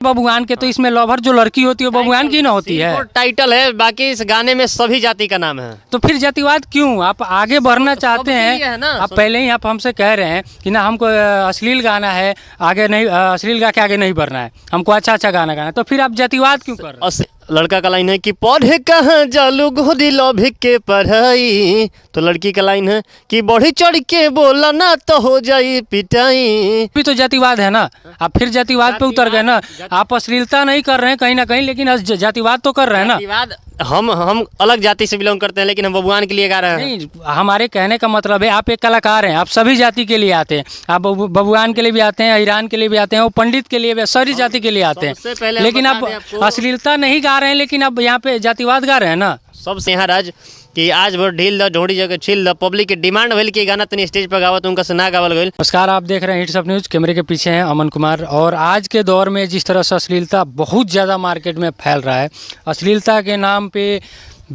बबुआन के, तो इसमें लवर जो लड़की होती है बबुआन की ना होती है। टाइटल है, बाकी इस गाने में सभी जाति का नाम है। तो फिर जातिवाद क्यों? आप आगे बढ़ना चाहते हैं ना, आप पहले ही आप हमसे कह रहे हैं कि ना हमको अश्लील गाना है, आगे नहीं अश्लील गा के आगे नहीं बढ़ना है, हमको अच्छा अच्छा गाना गाना है, तो फिर आप जातिवाद क्यों कर रहे हैं? लड़का का लाइन है कि पढ़े कहाँ जालू गोरी लभ के पढ़ाई, तो लड़की का लाइन है कि बढ़ी चढ़ के बोला ना तो हो जाई पिटाई। भी तो जातिवाद है ना, आप फिर जातिवाद पे उतर गए ना। आप अश्लीलता नहीं कर रहे हैं कहीं ना कहीं, लेकिन जातिवाद तो कर रहे हैं ना। जातिवाद हम अलग जाति से बिलोंग करते हैं, लेकिन हम बबुआन के लिए गा रहे हैं। नहीं, हमारे कहने का मतलब है आप एक कलाकार हैं, आप सभी जाति के लिए आते हैं, आप बबुआन के लिए भी आते हैं, ईरान के लिए भी आते हैं, वो पंडित के लिए भी, सारी जाति के लिए आते हैं, लेकिन आप अश्लीलता नहीं गा रहे हैं, लेकिन अब यहाँ पे जातिवाद गा रहे हैं ना। सबसे यहाँ राज कि आज भर ढील द ढोड़ी जगह छिल द पब्लिक की डिमांड भइल कि गाना तनी स्टेज पर गावत, उनका से ना गावल गइल। नमस्कार, आप देख रहे हैं हिट्स ऑफ न्यूज़। कैमरे के पीछे हैं अमन कुमार। और आज के दौर में जिस तरह से अश्लीलता बहुत ज़्यादा मार्केट में फैल रहा है, अश्लीलता के नाम पे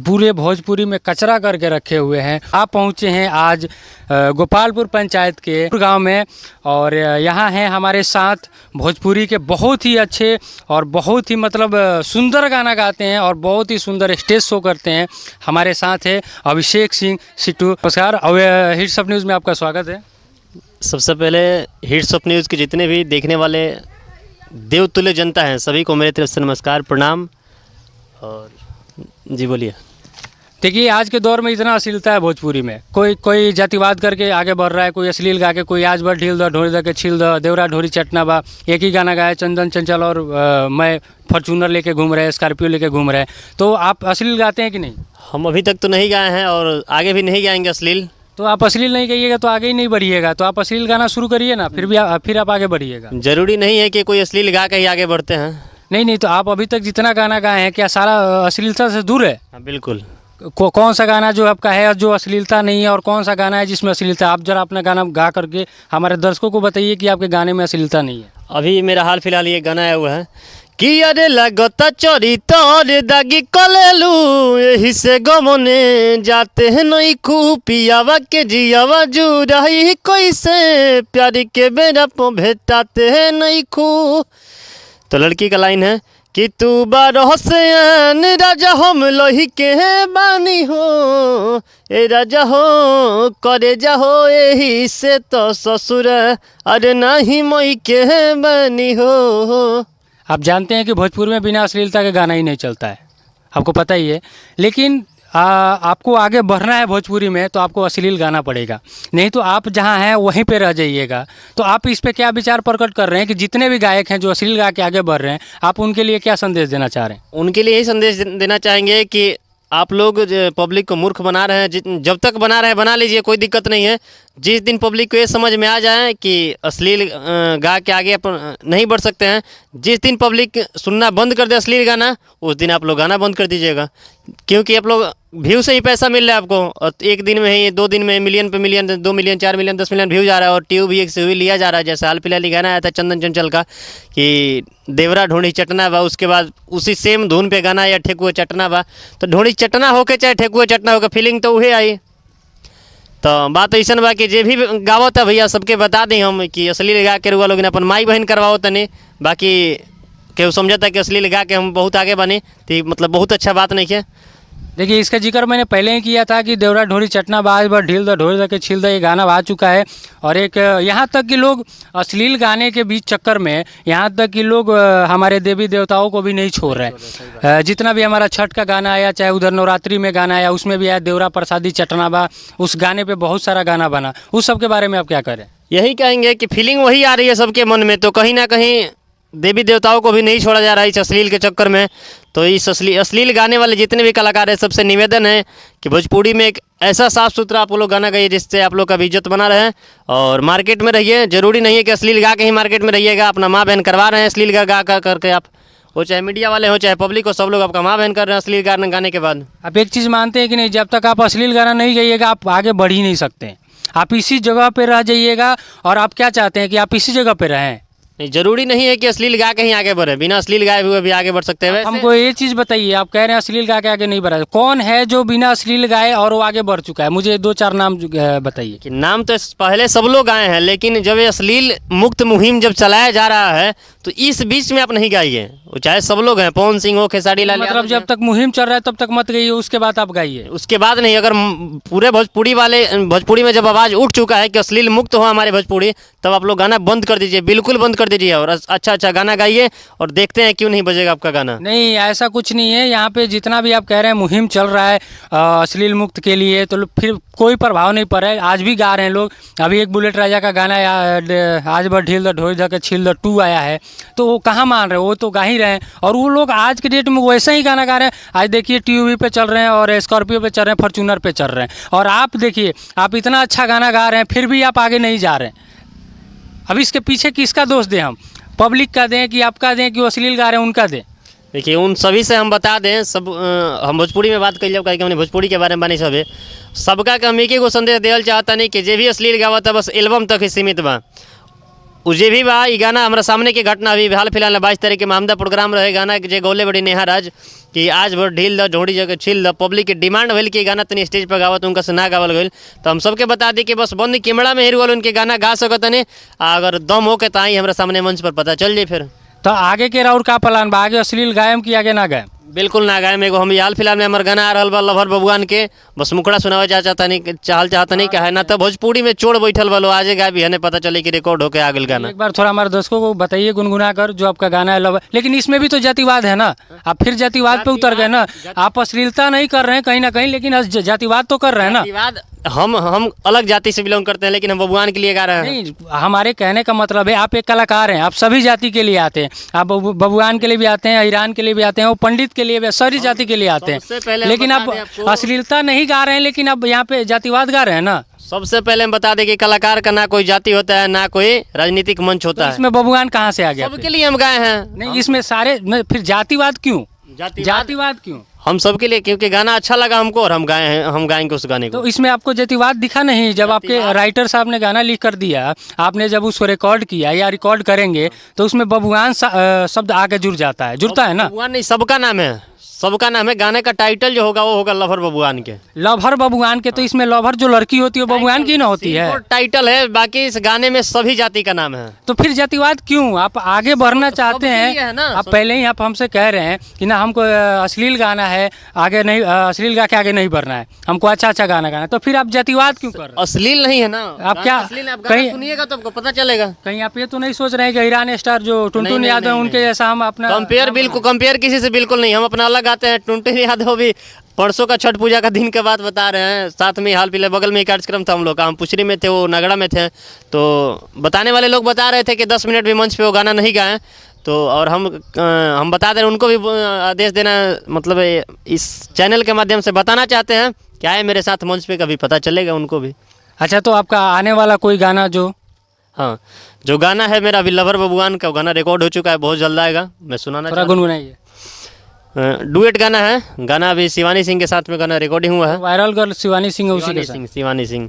पूरे भोजपुरी में कचरा करके रखे हुए हैं। आप पहुंचे हैं आज गोपालपुर पंचायत के गांव में, और यहाँ हैं हमारे साथ भोजपुरी के बहुत ही अच्छे और बहुत ही मतलब सुंदर गाना गाते हैं और बहुत ही सुंदर स्टेज शो करते हैं। हमारे साथ है अभिषेक सिंह सिट्टू। नमस्कार, हिट्स ऑफ न्यूज़ में आपका स्वागत है। सबसे पहले हिट्स ऑफ न्यूज़ के जितने भी देखने वाले देवतुल्य जनता हैं, सभी को मेरे तरफ से नमस्कार प्रणाम। और जी बोलिए। देखिए, आज के दौर में इतना अश्लीलता है भोजपुरी में, कोई जातिवाद करके आगे बढ़ रहा है, कोई अश्लील गा के, कोई आज भर ढील द ढोरी द के छील द देवरा ढोरी चटना बा, एक ही गाना गाया चंदन चंचल और मैं फॉर्चूनर लेके घूम रहे हैं, स्कॉर्पियो लेके घूम रहे हैं। तो आप अश्लील गाते हैं कि नहीं? हम अभी तक तो नहीं गाए हैं और आगे भी नहीं गाएंगे अश्लील। तो आप अश्लील नहीं गाइएगा तो आगे ही नहीं बढ़िएगा, तो आप अश्लील गाना शुरू करिए ना, फिर आप आगे बढ़िएगा। जरूरी नहीं है कि कोई अश्लील गा के ही आगे बढ़ते हैं। नहीं, तो आप अभी तक जितना गाना गाए हैं क्या सारा अश्लीलता से दूर है? बिल्कुल। कौन सा गाना जो आपका है जो अश्लीलता नहीं है, और कौन सा गाना है जिसमें अश्लीलता? आप जरा अपना गाना गा करके हमारे दर्शकों को बताइए कि आपके गाने में अश्लीलता नहीं है। अभी मेरा हाल फिलहाल ये गाना आया हुआ है कि अरे लगता चोरी तोरे दागी कलेलू, यही से गमने जाते हैं नई खूब पियावा के जियावा जुराई, कोई से प्यारी के बेरा पो भेटाते हैं नई खूब। तो लड़की का लाइन है कि तू बारह सयान राजा हम लोही के बानी हो, ए राजा हो करे जाहो यही से तो ससुर अरे नहीं मई के बानी हो। आप जानते हैं कि भोजपुर में बिना अश्लीलता के गाना ही नहीं चलता है, आपको पता ही है, लेकिन आपको आगे बढ़ना है भोजपुरी में तो आपको अश्लील गाना पड़ेगा, नहीं तो आप जहां हैं वहीं पे रह जाइएगा। तो आप इस पे क्या विचार प्रकट कर रहे हैं कि जितने भी गायक हैं जो अश्लील गा के आगे बढ़ रहे हैं, आप उनके लिए क्या संदेश देना चाह रहे हैं? उनके लिए यही संदेश देना चाहेंगे कि आप लोग पब्लिक को मूर्ख बना रहे हैं, जब तक बना रहे हैं बना लीजिए, कोई दिक्कत नहीं है। जिस दिन पब्लिक को ये समझ में आ जाए कि अश्लील गा के आगे अपन नहीं बढ़ सकते हैं, जिस दिन पब्लिक सुनना बंद कर दे अश्लील गाना, उस दिन आप लोग गाना बंद कर दीजिएगा। क्योंकि आप लोग व्यू से ही पैसा मिल रहा है आपको, और एक दिन में ही 2 दिन में मिलियन पे million, 2 million 4 million 10 million view जा रहा है, और ट्यूब भी एक से लिया जा रहा है। जैसे हाल फिलहाल ही गाना आया था चंदन चंचल का कि देवरा ढोड़ी चटना बा, उसके बाद उसी सेम धुन पे गाना या ठेकुआ चटना बा, तो ढोड़ी चटना होके चाहे ठेकुआ चटना होके फीलिंग तो वही आई। तो बात ऐसा बा कि जे भी गावत है भैया सबके बता दें हम कि अश्लील गा के रुआ लोग अपन माई बहन करवाओ तने, बाकी केहू समझता कि अश्लील गा के हम बहुत आगे बने, तो मतलब बहुत अच्छा बात नहीं है। देखिए, इसका जिक्र मैंने पहले ही किया था कि देवरा ढोरी चटना बाज बार ढील द ढोरी द के छील द, ये गाना आ चुका है। और एक यहाँ तक कि लोग अश्लील गाने के बीच चक्कर में यहाँ तक कि लोग हमारे देवी देवताओं को भी नहीं छोड़ रहे हैं। जितना भी हमारा छठ का गाना आया, चाहे उधर नवरात्रि में गाना आया, उसमें भी आया देवरा प्रसादी चटना बा, उस गाने पर बहुत सारा गाना बना। उस सब के बारे में आप क्या करें? यही कहेंगे कि फीलिंग वही आ रही है सबके मन में, तो कहीं ना कहीं देवी देवताओं को भी नहीं छोड़ा जा रहा है इस अश्लील के चक्कर में। तो इस अश्लील गाने वाले जितने भी कलाकार हैं, सबसे निवेदन है कि भोजपुरी में एक ऐसा साफ़ सुथरा आप लोग गाना गाइए जिससे आप लोग का भी इज्जत बना रहे, और मार्केट में रहिए। ज़रूरी नहीं है कि अश्लील गा के ही मार्केट में रहिएगा, अपना माँ बहन करवा रहे हैं अश्लील गा करके, आप वो चाहे मीडिया वाले हो चाहे पब्लिक हो, सब लोग आपका माँ बहन कर रहे हैं अश्लील गाना गाने के बाद। आप एक चीज़ मानते हैं कि नहीं, जब तक आप अश्लील गाना नहीं गाइएगा आप आगे बढ़ ही नहीं सकते। आप इसी जगह पे रह जाइएगा, और आप क्या चाहते हैं कि आप इसी जगह पे रहें? नहीं, जरूरी नहीं है कि अश्लील गा के ही आगे बढ़े, बिना अश्लील गाए हुए भी आगे बढ़ सकते हैं। वैसे हमको ये चीज़ बताइए, आप कह रहे हैं अश्लील गा के आगे नहीं बढ़ा, कौन है जो बिना अश्लील गाए और वो आगे बढ़ चुका है? मुझे 2-4 नाम बताइए। कि नाम तो पहले सब लोग आए हैं, लेकिन जब ये अश्लील मुक्त मुहिम जब चलाया जा रहा है तो इस बीच में आप नहीं गाइए। वो चाहे सब लोग हैं, पवन सिंह हो, खेसारी लाल मतलब यादव जब तक मुहिम चल रहा है तब तक मत गाइए, उसके बाद आप गाइए। उसके बाद नहीं। अगर पूरे भोजपुरी में जब आवाज़ उठ चुका है कि अश्लील मुक्त हो हमारे भोजपुरी, तब आप लोग गाना बंद कर दीजिए, बिल्कुल बंद कर दीजिए और अच्छा गाना गाइए और देखते हैं क्यों नहीं बजेगा आपका गाना। नहीं, ऐसा कुछ नहीं है। यहाँ पे जितना भी आप कह रहे हैं मुहिम चल रहा है अश्लील मुक्त के लिए, तो फिर कोई प्रभाव नहीं पड़ रहा है, आज भी गा रहे हैं लोग। अभी एक बुलेट राजा का गाना आज बर ढील द ढोई ध छील द 2 आया है, तो वो कहाँ मान रहे हैं? वो तो गा ही रहे हैं। और वो लोग आज के डेट में वैसा ही गाना गा रहे हैं। आज देखिए टीवी पे चल रहे हैं और स्कॉर्पियो पे चल रहे हैं, फॉर्च्यूनर पे चल रहे हैं। और आप देखिए, आप इतना अच्छा गाना गा रहे हैं फिर भी आप आगे नहीं जा रहे हैं। अब इसके पीछे किसका दोष दें हम? पब्लिक का दें कि आपका दें कि वो अश्लील गा रहे हैं उनका दें? देखिए, उन सभी से हम बता दें, सब हम भोजपुरी में बात कर लिया, कि हमने भोजपुरी के बारे में बानी सबे सबका के हम एक को संदेश देल चाहता नहीं कि जे भी अश्लील गावत है बस एल्बम तक ही सीमित बा। उ जे भी बा, ई गाना हमारा सामने के घटना अभी हाल फिलहाल 22 तारीख के मामदा प्रोग्राम रहे, गाना जे गौले बड़ी नेहा राज कि आज भर ढील द ढोड़ी जगह छील द, पब्लिक की डिमांड भइल कि गाना तनी स्टेज पर गावत, उनका से ना गावल गइल। तो हम सबके बता दी कि बस बंद कैमरा में हेर उनके गाना गा सकत नहीं, अगर दम हो के ताई हमारे सामने मंच पर पता चल जाए। फिर तो आगे के राउर का प्लान बा? आगे अश्लील गायम कि आगे ना गायम? बिल्कुल ना गायम। एगो हम हाल फिलहाल में हमार गाना आ रहा बा लभर बबुआन के, बस मुखड़ा सुनावे चाहता नहीं कहा ना, तो भोजपुरी में चोड़ बैठल वालो आज गा भी है, पता चले कि रिकॉर्ड होके आ गल गाना। एक बार थोड़ा हमारे दर्शकों को बताइए गुनगुना कर जो आपका गाना है लव, लेकिन इसमें भी तो जातिवाद है ना, आप फिर जातिवाद पे उतर गए ना। आप अश्लीलता नहीं कर रहे हैं कहीं ना कहीं, लेकिन जातिवाद तो कर रहे हैं ना। जातिवाद हम अलग जाति से बिलोंग करते हैं, लेकिन हम बबुआन के लिए गा रहे हैं। नहीं, हमारे कहने का मतलब है आप एक कलाकार हैं, आप सभी जाति के लिए आते हैं, आप बबुआन के लिए भी आते हैं, ईरान के लिए भी आते हैं, वो पंडित के लिए भी, सारी जाति के लिए आते हैं, लेकिन आप अश्लीलता नहीं गा रहे हैं, लेकिन आप यहाँ पे जातिवाद गा रहे हैं ना। सबसे पहले हम बता दें कि कलाकार का ना कोई जाति होता है, ना कोई राजनीतिक मंच होता है। इसमें बबुआन कहाँ से आ गया? सबके लिए हम गाए हैं। नहीं, इसमें सारे फिर जातिवाद क्यों? जातिवाद क्यों? हम सबके लिए, क्योंकि गाना अच्छा लगा हमको और हम गाए हैं, हम गाएंगे उस गाने को। तो इसमें आपको जातिवाद दिखा नहीं? जब आपके राइटर साहब ने गाना लिख कर दिया, आपने जब उसको रिकॉर्ड किया या रिकॉर्ड करेंगे, तो उसमें बबुआन शब्द आगे जुड़ जाता है, जुड़ता है ना? बबुआन नहीं, सबका नाम है, सबका नाम है। गाने का टाइटल जो होगा वो होगा लभर बबुआन के। लभर बबुआन के? तो इसमें लभर जो लड़की होती है बबुआन की ना होती है? टाइटल है, बाकी इस गाने में सभी जाति का नाम है। तो फिर जातिवाद क्यों? आप आगे बढ़ना चाहते हैं, आप पहले ही आप हमसे कह रहे हैं कि ना हमको अश्लील गाना है, आगे नहीं, अश्लील गा के आगे नहीं बढ़ना है, हमको अच्छा गाना गाना है, तो फिर आप जातिवाद क्यों कर रहे हैं? अश्लील नहीं है ना, आप क्या कहीं सुनिएगा तो आपको पता चलेगा। कहीं आप ये तो नहीं सोच रहे हैं कि ईरान स्टार जो टुनटुन यादव है उनके जैसा हम अपना कंपेयर किसी से बिल्कुल नहीं, हम अपना अलग गाते हैं। टुनटुन यादव भी परसों का छठ पूजा का दिन के बात बता रहे हैं, साथ में हाल फिलहाल बगल में एक कार्यक्रम था हम लोग का, हम पुछरी में थे, वो नगड़ा में थे, तो बताने वाले लोग बता रहे थे कि 10 मिनट भी मंच पे वो गाना नहीं गाएं। तो और हम बता दें, उनको भी आदेश देना, मतलब इस चैनल के माध्यम से बताना चाहते हैं क्या है मेरे साथ मंच पे, कभी पता चलेगा उनको भी। अच्छा, तो आपका आने वाला कोई गाना जो? हाँ, जो गाना है मेरा लभर बबुआन का, गाना रिकॉर्ड हो चुका है, बहुत जल्द आएगा, मैं सुनाना थोड़ा गुनगुनाइए। डुएट गाना है, गाना अभी शिवानी सिंह के साथ में गाना रिकॉर्डिंग हुआ है। वायरल गर्ल शिवानी सिंह है, उसी के साथ। शिवानी सिंह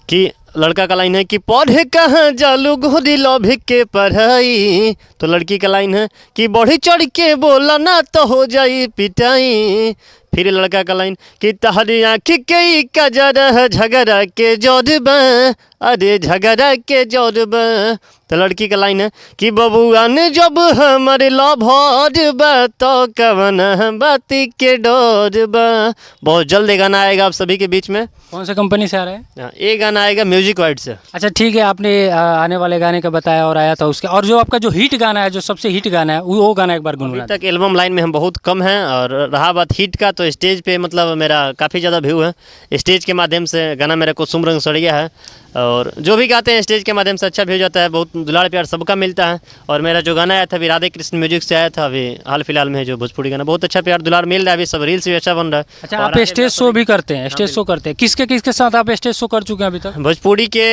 की लड़का का लाइन है कि पढ़े कहाँ जालू गोरी लभ के पढ़ाई, तो लड़की का लाइन है कि बढ़ी चढ़ के बोला ना तो हो जाई पिटाई। फिर लड़का का लाइन कि तहरी आँखी के कजरा झगड़ा के जोड़बा, अरे झगड़ा के जोड़बा। तो लड़की का लाइन है कि बबुआन जब हमारे लभर बा तो कवन बाती के डर बा। बहुत जल्द ये गाना आएगा आप सभी के बीच में। कौन सा कंपनी से आ रहा है? ये गाना आएगा म्यूजिक वाइड से। अच्छा ठीक है, आपने आने वाले गाने का बताया और आया था उसके, और जो आपका जो हिट गाना है, जो सबसे हिट गाना है, वो गाना एक बार गुनगुना। अभी तक एल्बम लाइन में हम बहुत कम हैं, और रहा बात हिट का, तो स्टेज पे मतलब मेरा काफ़ी ज़्यादा व्यू है। स्टेज के माध्यम से गाना मेरा कुसुम रंग सड़िया है, और जो भी गाते हैं स्टेज के माध्यम से अच्छा व्यू जाता है, बहुत दुलार प्यार सबका मिलता है। और मेरा जो गाना आया था अभी राधे कृष्ण म्यूजिक से आया था, अभी हाल फिलहाल में जो भोजपुरी गाना, बहुत अच्छा प्यार दुलार मिल रहा है, अभी सब रील्स भी अच्छा बन रहा है। अच्छा, आप स्टेज शो भी करते हैं? स्टेज शो करते हैं, किसके साथ आप स्टेज शो कर चुके हैं अभी तक? भोजपुरी के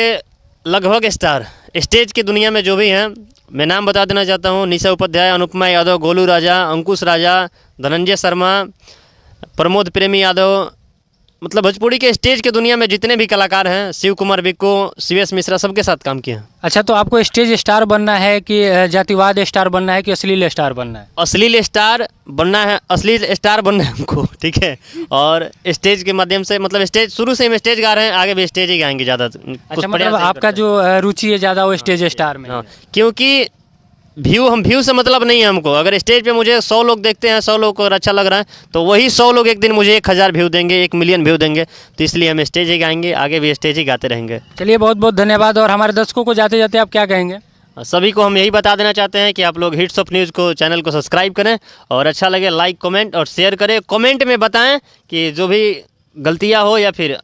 लगभग स्टार स्टेज की दुनिया में जो भी हैं, मैं नाम बता देना चाहता हूँ। निशा उपाध्याय, अनुपमा यादव, गोलू राजा, अंकुश राजा, धनंजय शर्मा, प्रमोद प्रेमी यादव, मतलब भोजपुरी के स्टेज के दुनिया में जितने भी कलाकार हैं, शिव कुमार बिक्को, शिवेश मिश्रा, सबके साथ काम किए हैं। अच्छा, तो आपको स्टेज स्टार बनना है कि जातिवाद स्टार बनना है कि अश्लील स्टार बनना है? अश्लील स्टार बनना है, अश्लील स्टार बनना है हमको, ठीक है। और स्टेज के माध्यम से, मतलब स्टेज शुरू से हम स्टेज गा रहे हैं, आगे भी स्टेज ही गाएंगे ज़्यादा। अच्छा, मतलब आपका जो रुचि है ज़्यादा वो स्टेज स्टार में है। हाँ, क्योंकि व्यू से मतलब नहीं है हमको। अगर स्टेज पे मुझे 100 लोग देखते हैं, 100 लोग को अगर अच्छा लग रहा है, तो वही 100 लोग एक दिन मुझे 1000 व्यू देंगे, 1 मिलियन व्यू देंगे। तो इसलिए हम स्टेज ही गाएंगे, आगे भी स्टेज ही गाते रहेंगे। चलिए, बहुत बहुत धन्यवाद। और हमारे दर्शकों को जाते जाते आप क्या कहेंगे? सभी को हम यही बता देना चाहते हैं कि आप लोग हिट्स ऑफ न्यूज़ को, चैनल को सब्सक्राइब करें, और अच्छा लगे लाइक, कमेंट और शेयर करें। कमेंट में बताएं कि जो भी गलतियाँ हो या फिर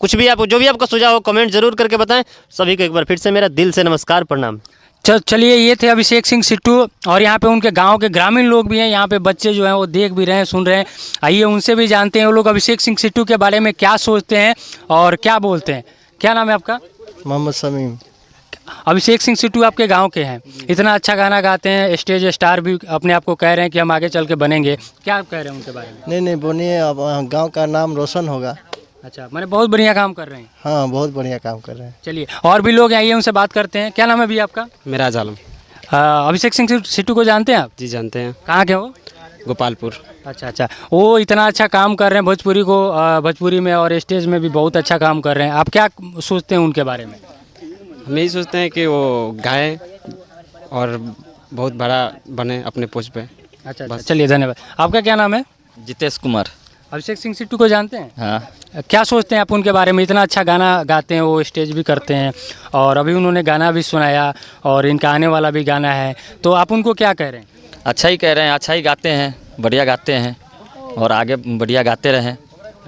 कुछ भी, आप जो भी आपका सुझाव हो, कमेंट जरूर करके बताएं। सभी को एक बार फिर से मेरा दिल से नमस्कार, प्रणाम। चलिए, ये थे अभिषेक सिंह सिट्टू, और यहाँ पे उनके गांव के ग्रामीण लोग भी हैं। यहाँ पे बच्चे जो हैं वो देख भी रहे हैं, सुन रहे हैं। आइए उनसे भी जानते हैं वो लोग अभिषेक सिंह सिट्टू के बारे में क्या सोचते हैं और क्या बोलते हैं। क्या नाम है आपका? मोहम्मद शमीम। अभिषेक सिंह सिट्टू आपके गांव के हैं, इतना अच्छा गाना गाते हैं, स्टेज स्टार भी अपने आप को कह रहे हैं कि हम आगे चल के बनेंगे। क्या आप कह रहे हैं उनके बारे में? नहीं बोलिए, अब गांव का नाम रोशन होगा। अच्छा, मैंने बहुत बढ़िया काम कर रहे हैं। हाँ, बहुत बढ़िया काम कर रहे हैं। चलिए, और भी लोग आइए उनसे बात करते हैं। क्या नाम है भैया आपका? मेरा आलम। अभिषेक सिंह सिट्टू को जानते हैं आप? जी जानते हैं। कहाँ के हो? गोपालपुर। अच्छा, वो इतना अच्छा काम कर रहे हैं भोजपुरी में, और स्टेज में भी बहुत अच्छा काम कर रहे हैं। आप क्या सोचते हैं उनके बारे में? हम यही सोचते हैं कि वो गाएं और बहुत बड़ा बने अपने पोस्ट पे। अच्छा, चलिए, धन्यवाद। आपका क्या नाम है? जितेश कुमार। अभिषेक सिंह सिट्टू को जानते हैं? हाँ। क्या सोचते हैं आप उनके बारे में? इतना अच्छा गाना गाते हैं, वो स्टेज भी करते हैं, और अभी उन्होंने गाना भी सुनाया, और इनका आने वाला भी गाना है। तो आप उनको क्या कह रहे हैं? अच्छा ही कह रहे हैं, अच्छा ही गाते हैं, बढ़िया गाते हैं, और आगे बढ़िया गाते रहें,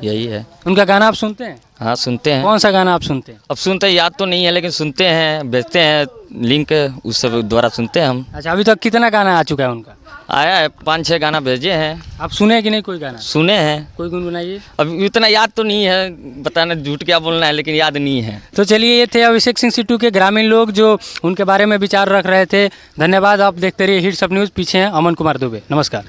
यही है। उनका गाना आप सुनते हैं? हाँ, सुनते हैं। कौन सा गाना आप सुनते हैं? अब सुनते हैं, याद तो नहीं है, लेकिन सुनते हैं, भेजते हैं लिंक, उस सब द्वारा सुनते हैं हम। अच्छा, अभी तक कितना गाना आ चुका है उनका? आया है, 5-6 गाना भेजे हैं। आप सुने हैं कि नहीं कोई गाना? सुने हैं। कोई गुनगुनाइए। अब इतना याद तो नहीं है, बताना झूठ क्या बोलना है, लेकिन याद नहीं है। तो चलिए, ये थे अभिषेक सिंह सिट्टू के ग्रामीण लोग जो उनके बारे में विचार रख रहे थे। धन्यवाद। आप देखते रहिए हिट्स ऑफ न्यूज़। पीछे हैं अमन कुमार दुबे। नमस्कार।